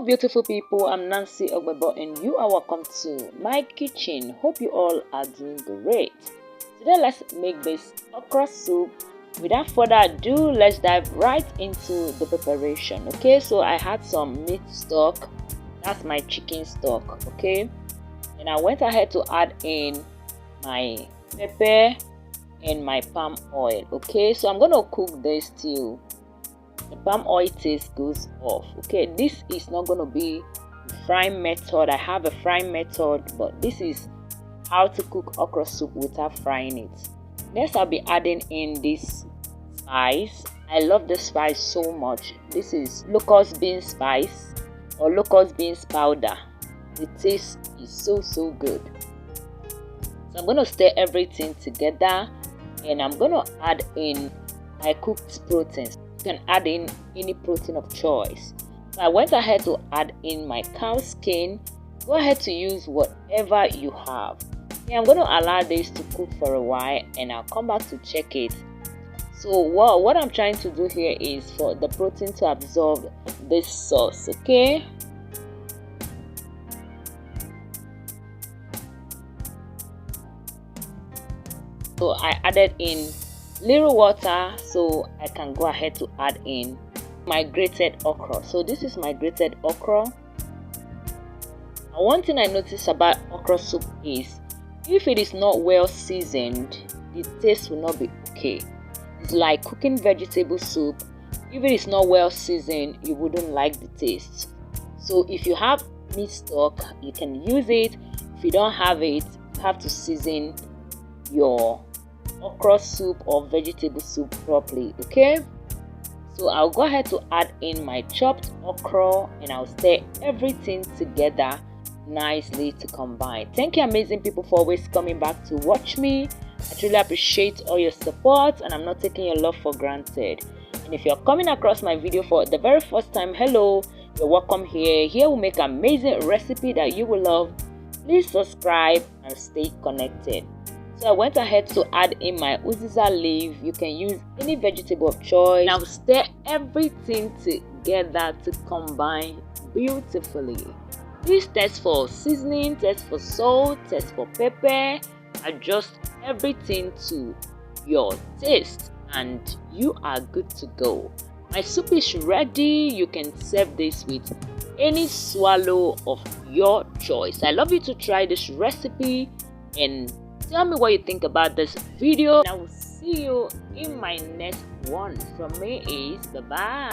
beautiful people, I'm Nancy Ogbebo and you are welcome to my kitchen. Hope you all are doing great. Today let's make this okra soup. Without further ado, let's dive right into the preparation. Okay, so I had some meat stock, that's my chicken stock. Okay, and I went ahead to add in my pepper and my palm oil. Okay, so I'm gonna cook this till the palm oil taste goes off. Okay, this is not going to be a frying method. I have a frying method, but this is how to cook okra soup without frying it. Next, I'll be adding in this spice. I love this spice so much. This is locust bean spice or locust beans powder. The taste is so good. So I'm going to stir everything together and I'm going to add in my cooked proteins. You can add in any protein of choice. So I went ahead to add in my cow skin. Go ahead to use whatever you have. Okay, I'm going to allow this to cook for a while and I'll come back to check it. So what I'm trying to do here is for the protein to absorb this sauce. Okay, so I added in little water so I can go ahead to add in my grated okra. So this is my grated okra. And one thing I noticed about okra soup is if it is not well seasoned, the taste will not be okay. It's like cooking vegetable soup. If it is not well seasoned, you wouldn't like the taste. So if you have meat stock, you can use it. If you don't have it, you have to season your okra soup or vegetable soup properly. Okay, so I'll go ahead to add in my chopped okra and I'll stir everything together nicely to combine. Thank you amazing people for always coming back to watch me. I truly appreciate all your support and I'm not taking your love for granted. And if you're coming across my video for the very first time, hello, you're welcome here. Here we make amazing recipe that you will love. Please subscribe and stay connected. So I went ahead to add in my uziza leaf. You can use any vegetable of choice. Now stir everything together to combine beautifully. This test for seasoning, test for salt, test for pepper. Adjust everything to your taste and you are good to go. My soup is ready. You can serve this with any swallow of your choice. I love you to try this recipe and tell me what you think about this video. And I will see you in my next one. From me is bye bye.